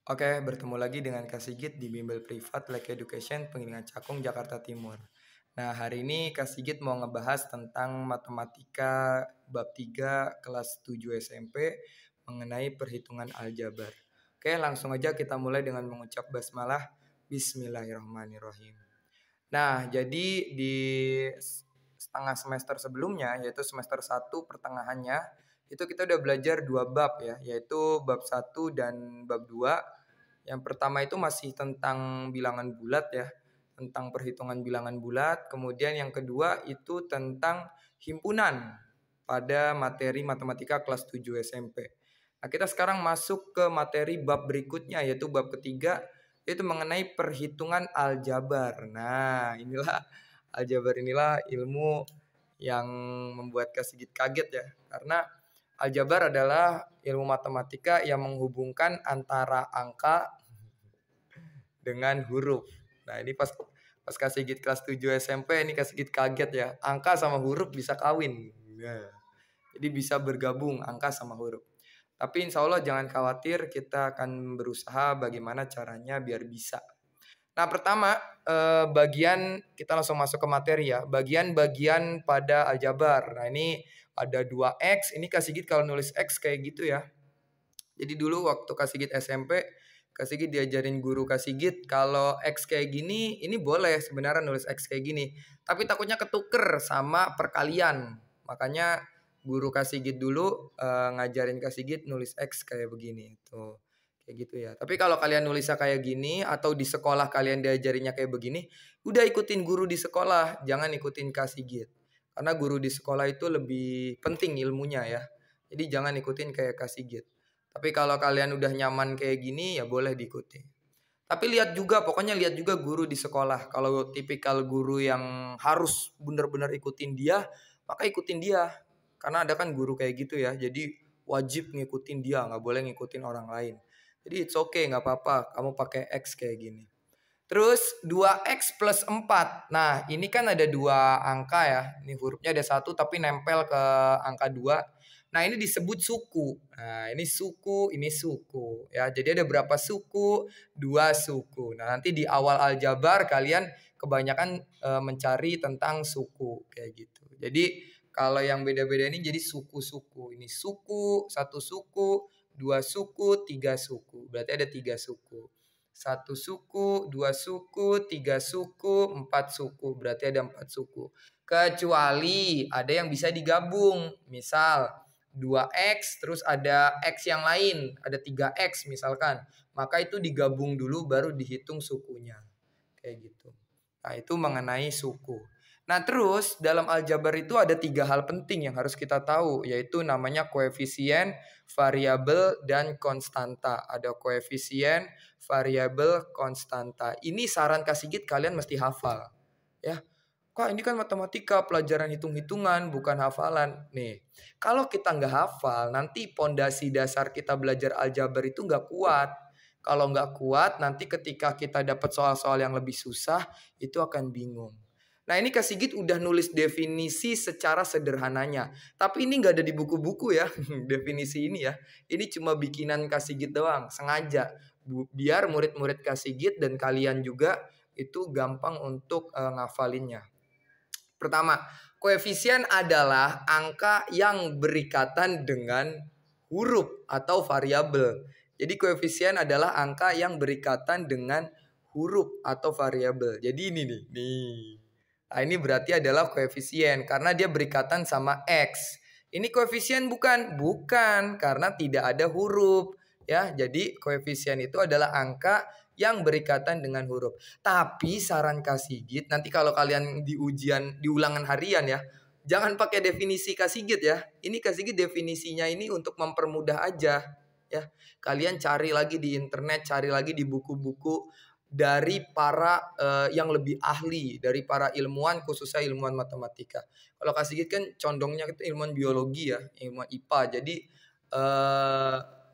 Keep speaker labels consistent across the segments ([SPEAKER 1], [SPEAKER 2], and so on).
[SPEAKER 1] Oke, bertemu lagi dengan Kak Sigit di Bimbel Privat Like Education Pengilingan Cakung, Jakarta Timur. Nah, hari ini Kak Sigit mau ngebahas tentang matematika bab 3 kelas 7 SMP mengenai perhitungan aljabar. Oke, langsung aja kita mulai dengan mengucap basmalah. Bismillahirrahmanirrahim. Nah, jadi di setengah semester sebelumnya, yaitu semester 1 pertengahannya, itu kita udah belajar 2 bab ya, yaitu bab 1 dan bab 2. Yang pertama itu masih tentang bilangan bulat ya, tentang perhitungan bilangan bulat. Kemudian yang kedua itu tentang himpunan pada materi matematika kelas 7 SMP. Nah, kita sekarang masuk ke materi bab berikutnya, yaitu bab ketiga, yaitu mengenai perhitungan aljabar. Nah, aljabar inilah ilmu yang membuat Kak Sigit kaget ya, karena aljabar adalah ilmu matematika yang menghubungkan antara angka dengan huruf. Nah, ini pas Kak Sigit kelas 7 SMP, ini Kak Sigit kaget ya. Angka sama huruf bisa kawin. Nah, jadi bisa bergabung angka sama huruf. Tapi insya Allah jangan khawatir, kita akan berusaha bagaimana caranya biar bisa. Nah, pertama bagian kita langsung masuk ke materi ya. Bagian-bagian pada aljabar. Nah, ini ada 2x. Ini Kak Sigit kalau nulis x kayak gitu ya. Jadi dulu waktu Kak Sigit SMP, Kak Sigit diajarin guru Kak Sigit kalau X kayak gini, ini boleh sebenarnya nulis X kayak gini. Tapi takutnya ketuker sama perkalian. Makanya guru Kak Sigit dulu ngajarin Kak Sigit nulis X kayak begini. Tuh, kayak gitu ya. Tapi kalau kalian nulisnya kayak gini atau di sekolah kalian diajarinya kayak begini, udah ikutin guru di sekolah, jangan ikutin Kak Sigit. Karena guru di sekolah itu lebih penting ilmunya ya. Jadi jangan ikutin kayak Kak Sigit. Tapi kalau kalian udah nyaman kayak gini ya boleh diikuti. Tapi pokoknya lihat juga guru di sekolah. Kalau tipikal guru yang harus benar-benar ikutin dia, maka ikutin dia. Karena ada kan guru kayak gitu ya. Jadi wajib ngikutin dia, nggak boleh ngikutin orang lain. Jadi it's okay, nggak apa-apa. Kamu pakai X kayak gini. Terus 2x plus 4. Nah, ini kan ada 2 angka ya. Ini hurufnya ada 1 tapi nempel ke angka 2. Nah, ini disebut suku. Nah, ini suku, ini suku. Ya, jadi ada berapa suku? 2 suku. Nah, nanti di awal aljabar kalian kebanyakan mencari tentang suku kayak gitu. Jadi kalau yang beda-beda ini jadi suku-suku. Ini suku, 1 suku, 2 suku, 3 suku. Berarti ada 3 suku. 1 suku, 2 suku, 3 suku, 4 suku. Berarti ada 4 suku. Kecuali ada yang bisa digabung. Misal 2x terus ada x yang lain. Ada 3x misalkan. Maka itu digabung dulu baru dihitung sukunya. Kayak gitu. Nah, itu mengenai suku. Nah, terus dalam aljabar itu ada 3 hal penting yang harus kita tahu, yaitu namanya koefisien, variabel, dan konstanta. Ada koefisien, variabel, konstanta. Ini saran Kak Sigit kalian mesti hafal. Ya. Kak, ini kan matematika, pelajaran hitung-hitungan, bukan hafalan. Nih, kalau kita nggak hafal, nanti pondasi dasar kita belajar aljabar itu nggak kuat. Kalau nggak kuat, nanti ketika kita dapat soal-soal yang lebih susah, itu akan bingung. Nah, ini Kak Sigit udah nulis definisi secara sederhananya. Tapi ini nggak ada di buku-buku ya, definisi ini ya. Ini cuma bikinan Kak Sigit doang, sengaja. Biar murid-murid Kak Sigit dan kalian juga itu gampang untuk ngafalinnya. Pertama, koefisien adalah angka yang berikatan dengan huruf atau variabel. Jadi koefisien adalah angka yang berikatan dengan huruf atau variabel. Jadi ini nih. Nah, ini berarti adalah koefisien karena dia berikatan sama X. Ini koefisien bukan? Bukan, karena tidak ada huruf. Ya, jadi koefisien itu adalah angka yang berikatan dengan huruf. Tapi saran Kak Sigit, nanti kalau kalian di ujian, di ulangan harian ya, jangan pakai definisi Kak Sigit ya. Ini Kak Sigit definisinya ini untuk mempermudah aja. Ya, kalian cari lagi di internet, cari lagi di buku-buku dari para yang lebih ahli, dari para ilmuwan, khususnya ilmuwan matematika. Kalau Kak Sigit kan condongnya itu ilmuwan biologi ya, ilmuwan IPA. Jadi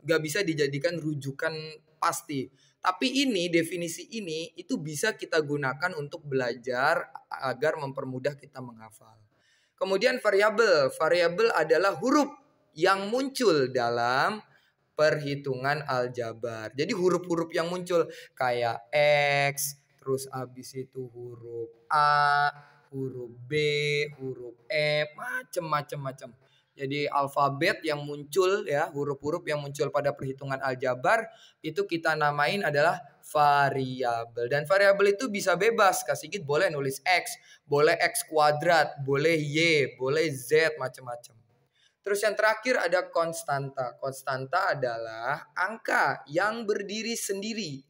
[SPEAKER 1] gak bisa dijadikan rujukan pasti. Tapi ini definisi ini itu bisa kita gunakan untuk belajar agar mempermudah kita menghafal. Kemudian variabel. Variabel adalah huruf yang muncul dalam perhitungan aljabar. Jadi huruf-huruf yang muncul kayak X, terus habis itu huruf A, huruf B, huruf E, macem-macem. Jadi alfabet yang muncul ya, huruf-huruf yang muncul pada perhitungan aljabar itu kita namain adalah variabel. Dan variabel itu bisa bebas. Kak Sigit boleh nulis X, boleh X kuadrat, boleh Y, boleh Z, macam-macam. Terus yang terakhir ada konstanta. Konstanta adalah angka yang berdiri sendiri.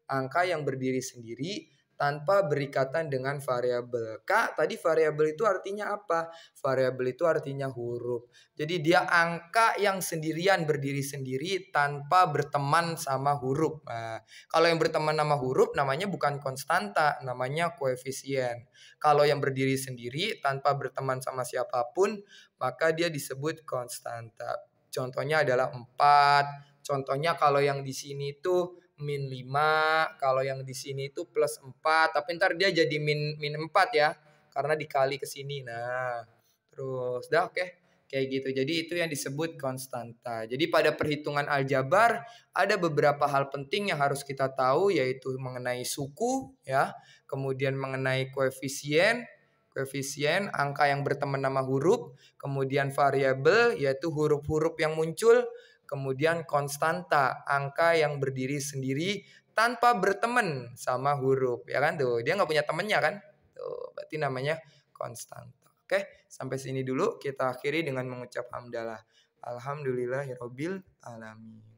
[SPEAKER 1] Angka yang berdiri sendiri tanpa berikatan dengan variabel. Kak, tadi variabel itu artinya apa? Variabel itu artinya huruf. Jadi dia angka yang sendirian berdiri sendiri tanpa berteman sama huruf. Nah, kalau yang berteman sama huruf namanya bukan konstanta, namanya koefisien. Kalau yang berdiri sendiri tanpa berteman sama siapapun, maka dia disebut konstanta. Contohnya adalah 4. Contohnya kalau yang di sini itu min 5, kalau yang di sini itu plus 4, tapi ntar dia jadi min 4 ya, karena dikali ke sini. Nah, terus dah oke. Kayak gitu. Jadi itu yang disebut konstanta. Jadi pada perhitungan aljabar ada beberapa hal penting yang harus kita tahu, yaitu mengenai suku ya, kemudian mengenai koefisien, angka yang berteman nama huruf, kemudian variabel yaitu huruf-huruf yang muncul, kemudian konstanta, angka yang berdiri sendiri tanpa berteman sama huruf, ya kan tuh. Dia nggak punya temennya kan? Tuh, berarti namanya konstanta. Oke, sampai sini dulu kita akhiri dengan mengucap hamdalah. Alhamdulillahirabbil alamin.